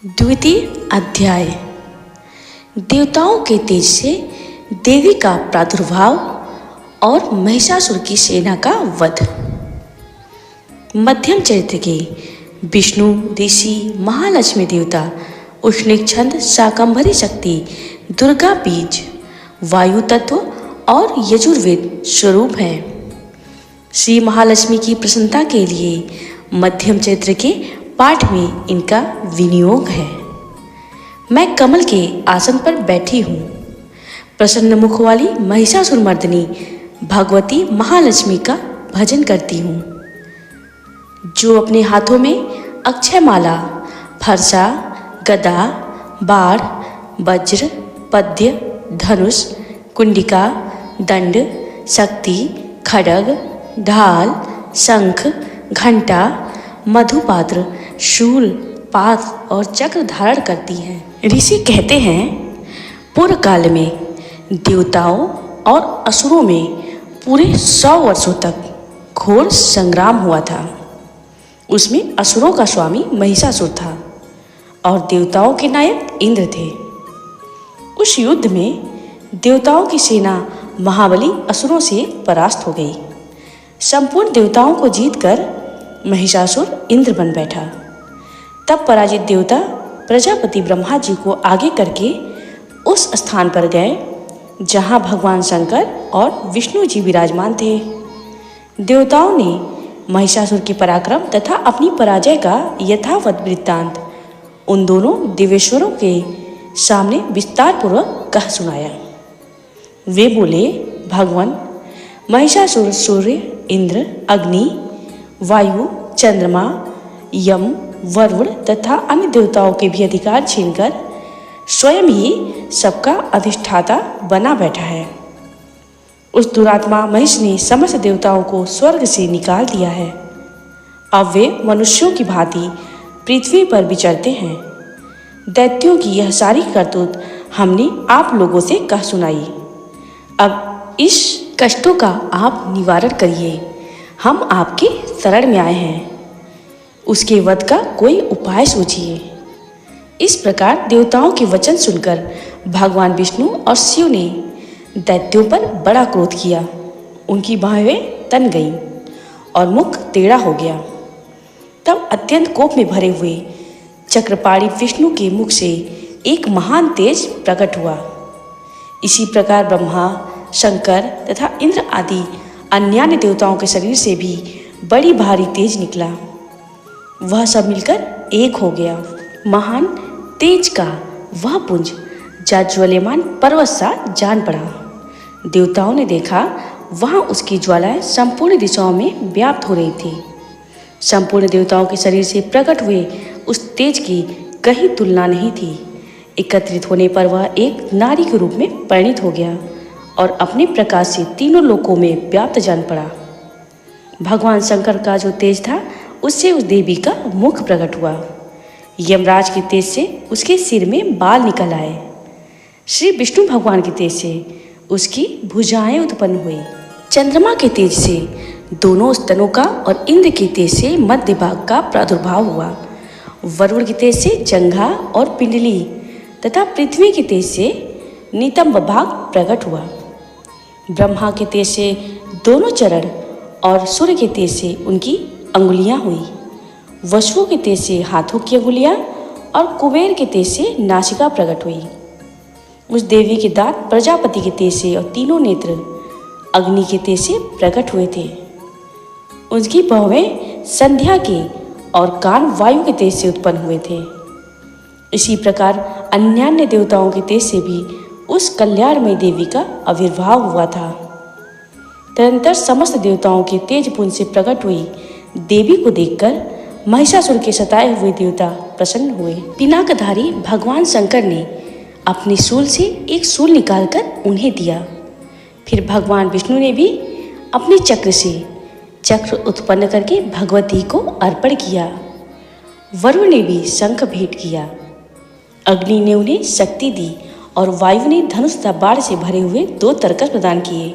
द्वितीय अध्याय। देवताओं के तेज से देवी का प्रादुर्भाव और महिषासुर की सेना का वध। मध्यम चरित्र के विष्णु ऋषि महालक्ष्मी देवता उष्णिक छंद शाकंभरी शक्ति दुर्गा बीज वायु तत्व और यजुर्वेद स्वरूप है। श्री महालक्ष्मी की प्रसन्नता के लिए मध्यम चरित्र के पाठ में इनका विनियोग है। मैं कमल के आसन पर बैठी हूँ। प्रसन्न मुख वाली महिषासुर मर्दिनी भगवती महालक्ष्मी का भजन करती हूँ, जो अपने हाथों में अक्षय माला, फरसा, गदा, बाण, वज्र, पद्य, धनुष, कुंडिका, दंड, शक्ति, खड्ग, ढाल, शंख, घंटा, मधुपात्र, शूल, पाश और चक्र धारण करती हैं। ऋषि कहते हैं, पूर्व काल में देवताओं और असुरों में पूरे 100 वर्षों तक घोर संग्राम हुआ था। उसमें असुरों का स्वामी महिषासुर था और देवताओं के नायक इंद्र थे। उस युद्ध में देवताओं की सेना महाबली असुरों से परास्त हो गई। संपूर्ण देवताओं को जीतकर महिषासुर इंद्र बन बैठा। तब पराजित देवता प्रजापति ब्रह्मा जी को आगे करके उस स्थान पर गए जहां भगवान शंकर और विष्णु जी विराजमान थे। देवताओं ने महिषासुर के पराक्रम तथा अपनी पराजय का यथावत वृत्तांत उन दोनों देवेश्वरों के सामने विस्तार पूर्वक कह सुनाया। वे बोले, भगवान, महिषासुर सूर्य, इंद्र, अग्नि, वायु, चंद्रमा, यम, वरुण तथा अन्य देवताओं के भी अधिकार छीनकर स्वयं ही सबका अधिष्ठाता बना बैठा है। उस दुरात्मा महिष ने समस्त देवताओं को स्वर्ग से निकाल दिया है। अब वे मनुष्यों की भांति पृथ्वी पर विचरते हैं। दैत्यों की यह सारी करतूत हमने आप लोगों से कह सुनाई। अब इस कष्टों का आप निवारण करिए। हम आपके शरण में आए हैं। उसके वध का कोई उपाय सोचिए। इस प्रकार देवताओं के वचन सुनकर भगवान विष्णु और शिव ने दैत्यों पर बड़ा क्रोध किया। उनकी बाहें तन गईं और मुख टेढ़ा हो गया। तब अत्यंत कोप में भरे हुए चक्रपाणी विष्णु के मुख से एक महान तेज प्रकट हुआ। इसी प्रकार ब्रह्मा, शंकर तथा इंद्र आदि अन्य देवताओं के शरीर से भी बड़ी भारी तेज निकला। वह सब मिलकर एक हो गया। महान तेज का वह पुंज जाज्वल्यमान पर्वत सा जान पड़ा। देवताओं ने देखा, वहां उसकी ज्वालाएं संपूर्ण दिशाओं में व्याप्त हो रही थी। संपूर्ण देवताओं के शरीर से प्रकट हुए उस तेज की कहीं तुलना नहीं थी। एकत्रित होने पर वह एक नारी के रूप में परिणित हो गया और अपने प्रकाश से तीनों लोकों में व्याप्त जान पड़ा। भगवान शंकर का जो तेज था, उससे उस देवी का मुख प्रकट हुआ। यमराज के तेज से उसके सिर में बाल निकल आए। श्री विष्णु भगवान के तेज से उसकी भुजाएं उत्पन्न हुई। चंद्रमा के तेज से दोनों स्तनों का और इंद्र के तेज से मध्य भाग का प्रादुर्भाव हुआ। वरुण के तेज से जंघा और पिंडली तथा पृथ्वी के तेज से नितंब भाग प्रकट हुआ। ब्रह्मा के तेज से दोनों चरण और सूर्य के तेज से उनकी अंगुलियां हुई। वसुओं के तेज से हाथों की अंगुलियां और कुबेर के तेज से नासिका प्रकट हुई। उस देवी के दांत प्रजापति के तेज से और तीनों नेत्र अग्नि के तेज से प्रकट हुए थे। उसकी भौहें संध्या के और कान वायु के तेज से उत्पन्न हुए थे। इसी प्रकार अन्य देवताओं के तेज से भी उस कल्याणमयी देवी का आविर्भाव हुआ था। तदनंतर समस्त देवताओं के तेज पुंज से प्रकट हुई देवी को देखकर महिषासुर के सताए हुए देवता प्रसन्न हुए। पिनाकधारी भगवान शंकर ने अपने शूल से एक शूल निकालकर उन्हें दिया। फिर भगवान विष्णु ने भी अपने चक्र से चक्र उत्पन्न करके भगवती को अर्पण किया। वरुण ने भी शंख भेंट किया। अग्नि ने उन्हें शक्ति दी और वायु ने धनुष तथा बाण से भरे हुए 2 तरकस प्रदान किए।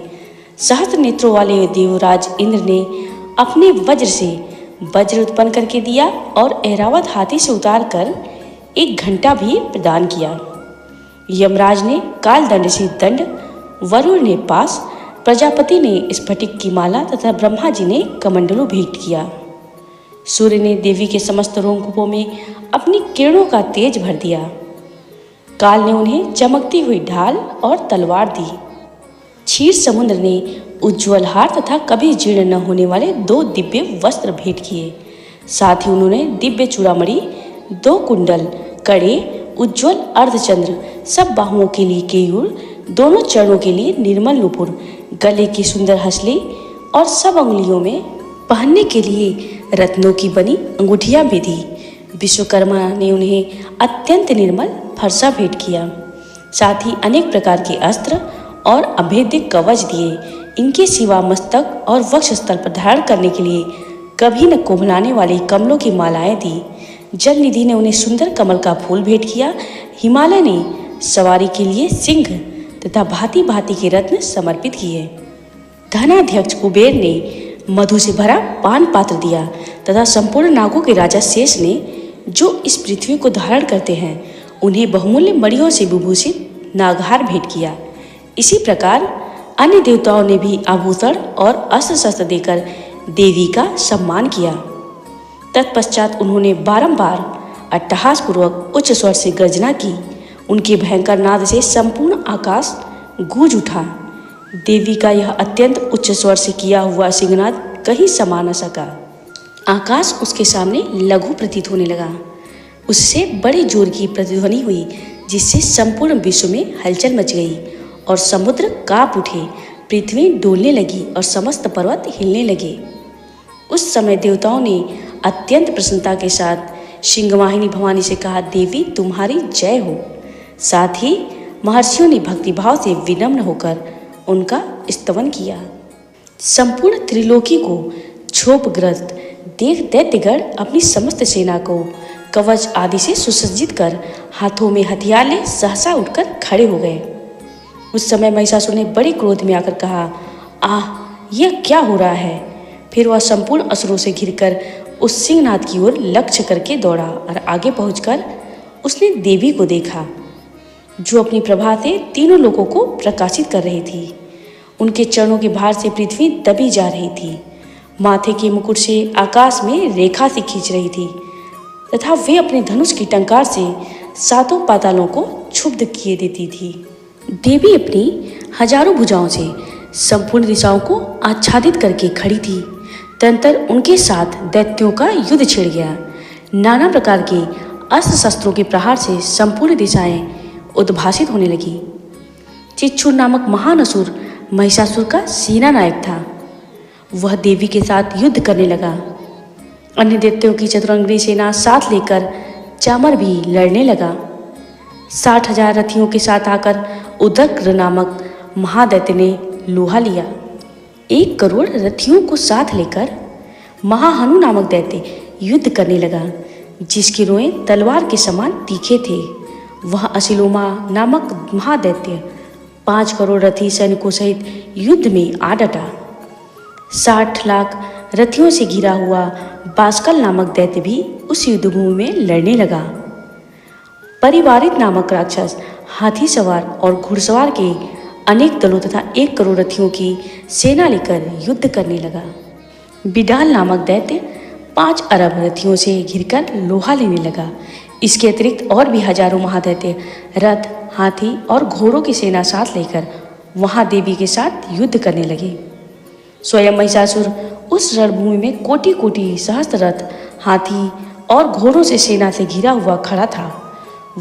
सहस्त्र नेत्रों वाले देवराज इंद्र ने अपने वज्र से वज्र उत्पन्न करके दिया और ऐरावत हाथी से उतार कर एक घंटा भी प्रदान किया। यमराज ने कालदंड से दंड, वरुण ने पास, प्रजापति ने स्फटिक की माला तथा ब्रह्मा जी ने कमंडलू भेंट किया। सूर्य ने देवी के समस्त रोमकूपों में अपनी किरणों का तेज भर दिया। काल ने उन्हें चमकती हुई ढाल और तलवार दी। क्षीर समुद्र ने उज्ज्वल हार तथा कभी जीर्ण न होने वाले 2 दिव्य वस्त्र भेंट किए। साथ ही उन्होंने दिव्य चूड़ामणि, 2 कुंडल, कड़े, उज्ज्वल अर्धचंद्र, सब बाहुओं के लिए केयूर, दोनों चरणों के लिए निर्मल नुपुर, गले की सुंदर हसली और सब अंगुलियों में पहनने के लिए रत्नों की बनी अंगूठियां भी दी। विश्वकर्मा ने उन्हें अत्यंत निर्मल फरसा भेंट किया। साथ ही अनेक प्रकार के अस्त्र और अभेद्य कवच दिए। इनके सिवा मस्तक और वक्षस्थल पर धारण करने के लिए कभी न कोमलाने वाली कमलों की मालाएं दी। जल निधि ने उन्हें सुंदर कमल का फूल भेंट किया। हिमालय ने सवारी के लिए सिंह तथा भांति भांति के रत्न समर्पित किए। धनाध्यक्ष कुबेर ने मधु से भरा पान पात्र दिया तथा संपूर्ण नागों के राजा शेष ने, जो इस पृथ्वी को धारण करते हैं, उन्हें बहुमूल्य मणियों से विभूषित नागहार भेंट किया। इसी प्रकार अन्य देवताओं ने भी आभूषण और अस्त्र शस्त्र देकर देवी का सम्मान किया। तत्पश्चात उन्होंने बारंबार अट्टहासपूर्वक उच्च स्वर से गर्जना की। उनके भयंकर नाद से संपूर्ण आकाश गूंज उठा। देवी का यह अत्यंत उच्च स्वर से किया हुआ सिंहनाद कहीं समा न सका। आकाश उसके सामने लघु प्रतीत होने लगा। उससे बड़े जोर की प्रतिध्वनि हुई, जिससे संपूर्ण विश्व में हलचल मच गई और समुद्र कांप उठे, पृथ्वी डोलने लगी और समस्त पर्वत हिलने लगे। उस समय देवताओं ने अत्यंत प्रसन्नता के साथ सिंहवाहिनी भवानी से कहा, देवी तुम्हारी जय हो। साथ ही महर्षियों ने भक्तिभाव से विनम्र होकर उनका स्तवन किया। संपूर्ण त्रिलोकी को क्षोभग्रस्त देख दैत्यगण अपनी समस्त सेना को कवच आदि से सुसज्जित कर हाथों में हथियार ले सहसा उठकर खड़े हो गए। उस समय महिषासुर ने बड़े क्रोध में आकर कहा, आह, यह क्या हो रहा है। फिर वह संपूर्ण असुरों से घिरकर उस सिंहनाद की ओर लक्ष्य करके दौड़ा और आगे पहुंचकर उसने देवी को देखा, जो अपनी प्रभा से तीनों लोगों को प्रकाशित कर रही थी। उनके चरणों के भार से पृथ्वी दबी जा रही थी। माथे के मुकुट से आकाश में रेखा सी खींच रही थी तथा वे अपने धनुष की टंकार से 7 पातालों को क्षुब्ध किए देती थी। देवी अपनी हजारों भुजाओं से संपूर्ण दिशाओं को आच्छादित करके खड़ी थी। तदंतर उनके साथ दैत्यों का युद्ध छिड़ गया। नाना प्रकार के अस्त्र शस्त्रों के प्रहार से संपूर्ण दिशाएं उद्भासित होने लगी। चिच्छुर नामक महान असुर महिषासुर का सेना नायक था। वह देवी के साथ युद्ध करने लगा। अन्य दैत्यों की चतुरंगी सेना साथ लेकर चामर भी लड़ने लगा। 60,000 रथियों के साथ आकर उदग्र नामक महादैत्य ने लोहा लिया। 1 करोड़ रथियों को साथ लेकर महाहनु नामक दैत्य युद्ध करने लगा, जिसके रोएं तलवार के समान तीखे थे। वह असिलोमा नामक महादैत्य 5 करोड़ रथी सैनिकों सहित युद्ध में आ डटा। 60 लाख रथियों से घिरा हुआ बास्कल नामक दैत्य भी उस युद्धभूमि में लड़ने लगा। परिवारित नामक राक्षस हाथी सवार और घुड़सवार के अनेक दलों तथा 1 करोड़ रथियों की सेना लेकर युद्ध करने लगा। बिडाल नामक दैत्य 5 अरब रथियों से घिरकर लोहा लेने लगा। इसके अतिरिक्त और भी हजारों महादैत्य रथ, हाथी और घोड़ों की सेना साथ लेकर वहां देवी के साथ युद्ध करने लगे। स्वयं महिषासुर उस रणभूमि में कोटि कोटि सहस्त्र रथ, हाथी और घोड़ों से सेना से घिरा हुआ खड़ा था।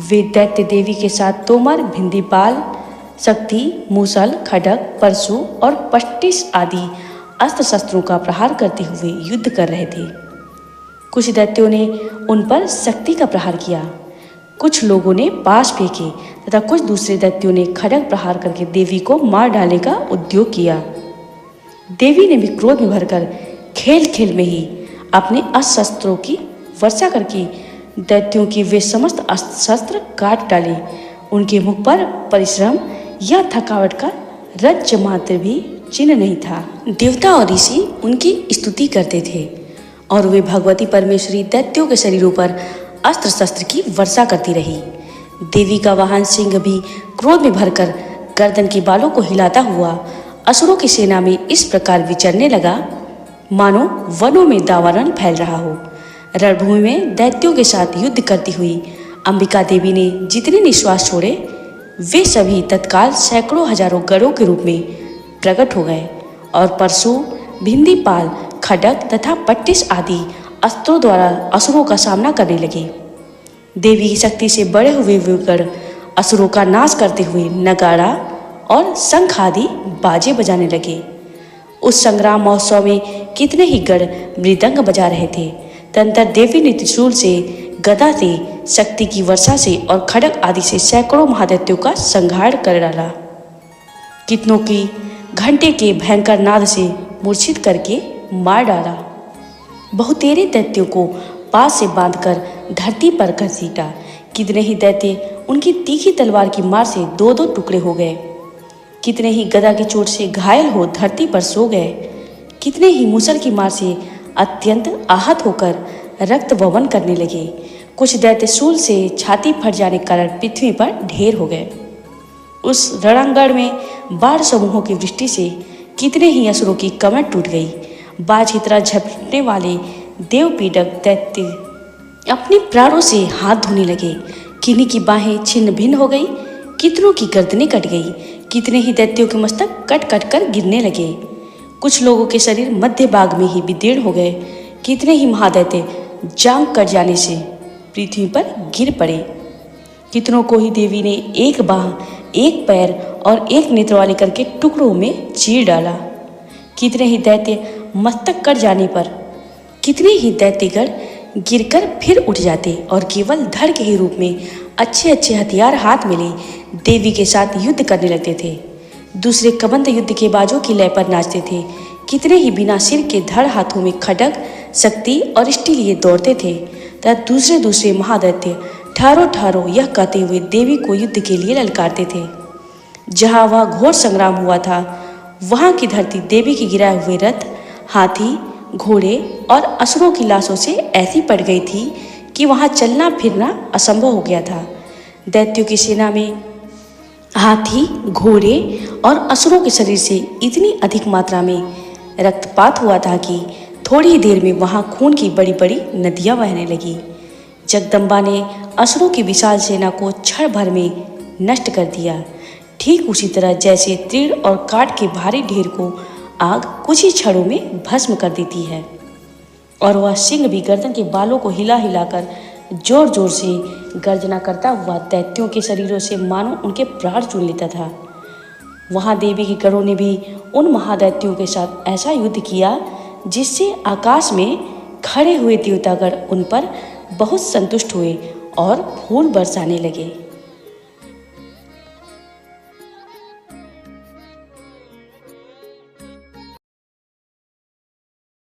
वे दैत्य देवी के साथ तोमर, भिंदीपाल, शक्ति, मूसल, खड्ग, परशु और पट्टिस आदि अस्त्र शस्त्रों का प्रहार करते हुए युद्ध कर रहे थे। कुछ दैत्यों ने उन पर शक्ति का प्रहार किया, कुछ लोगों ने पाश फेंके तथा कुछ दूसरे दैत्यों ने खड्ग प्रहार करके देवी को मार डालने का उद्योग किया। देवी ने भी क्रोध में भरकर खेल खेल में ही अपने अस्त्र शस्त्रों की वर्षा करके दैत्यों की वे समस्त अस्त्र शस्त्र काट डाले। उनके मुख पर परिश्रम या थकावट का रज्ज मात्र भी चिन्ह नहीं था। देवता और ऋषि उनकी स्तुति करते थे और वे भगवती परमेश्वरी दैत्यों के शरीरों पर अस्त्र शस्त्र की वर्षा करती रही। देवी का वाहन सिंह भी क्रोध में भरकर गर्दन के बालों को हिलाता हुआ असुरों की सेना में इस प्रकार विचरने लगा मानो वनों में दावानल फैल रहा हो। रणभूमि में दैत्यों के साथ युद्ध करती हुई अंबिका देवी ने जितने निश्वास छोड़े वे सभी तत्काल सैकड़ों हजारों गरुड़ों के रूप में प्रकट हो गए और परशु, भिंदीपाल, खड्ग तथा पट्टिस आदि अस्त्रों द्वारा असुरों का सामना करने लगे। देवी की शक्ति से बड़े हुए वे गण असुरों का नाश करते हुए नगाड़ा और शंख आदि बाजे बजाने लगे। उस संग्राम महोत्सव में कितने ही गण मृदंग बजा रहे थे। तदंतर देवी ने त्रिशूल से, गदा से, शक्ति की वर्षा से और खड्ग आदि से सैकड़ों महादैत्यों का संहार कर डाला। कितनों की घंटे के भयंकर नाद से मूर्छित करके मार डाला। बहुतेरे दैत्यों को पास से बांधकर धरती पर घसीटा। कितने ही दैत्य उनकी तीखी तलवार की मार से दो दो टुकड़े हो गए। कितने ही गदा की चोट से घायल हो धरती पर सो गए। कितने ही मूसल की मार से अत्यंत आहत होकर रक्त वमन करने लगे। कुछ दैत्य शूल से छाती फट जाने के कारण पृथ्वी पर ढेर हो गए। उस रणांगण में बाढ़ समूहों की वृष्टि से कितने ही असुरों की कमर टूट गई। बाज की तरह झपटने वाले देवपीड़क दैत्य अपने प्राणों से हाथ धोने लगे। किन्हीं की बाहें छिन्न भिन्न हो गई, कितनों की गर्दनें कट गई। कितने ही दैत्यों के मस्तक कट कट कर गिरने लगे। कुछ लोगों के शरीर मध्य भाग में ही विदीर्ण हो गए। कितने ही महादैत्य जांग कट जाने से पृथ्वी पर गिर पड़े। कितनों को ही देवी ने एक बाह, एक पैर और एक नेत्र वाले करके टुकड़ों में चीर डाला। कितने ही दैत्य मस्तक कट जाने पर कितने ही दैत्यगण गिरकर फिर उठ जाते और केवल धड़ के ही रूप में अच्छे अच्छे हथियार हाथ में ले देवी के साथ युद्ध करने लगते थे। दूसरे कबंध युद्ध के बाजों की लय पर नाचते थे। कितने ही बिना सिर के धड़ हाथों में खड्ग, शक्ति और इष्टि लिए दौड़ते थे तथा दूसरे दूसरे महादैत्य ठारो ठारो यह कहते हुए देवी को युद्ध के लिए ललकारते थे। जहाँ वह घोर संग्राम हुआ था वहाँ की धरती देवी के गिराए हुए रथ, हाथी, घोड़े और असुरों की लाशों से ऐसी पड़ गई थी कि वहाँ चलना फिरना असंभव हो गया था। दैत्यों की सेना में हाथी, घोड़े और असुरों के शरीर से इतनी अधिक मात्रा में रक्तपात हुआ था कि थोड़ी ही देर में वहाँ खून की बड़ी बड़ी नदियाँ बहने लगी। जगदम्बा ने असुरों की विशाल सेना को क्षण भर में नष्ट कर दिया। ठीक उसी तरह जैसे तीर और काठ के भारी ढेर को आग कुछ ही क्षणों में भस्म कर देती है। और वह सिंह भी गर्दन के बालों को हिला हिलाकर जोर जोर से गर्जना करता हुआ दैत्यों के शरीरों से मानो उनके प्राण चुन लेता था। वहाँ देवी के गणों ने भी उन महादैत्यों के साथ ऐसा युद्ध किया जिससे आकाश में खड़े हुए देवतागण उन पर बहुत संतुष्ट हुए और फूल बरसाने लगे।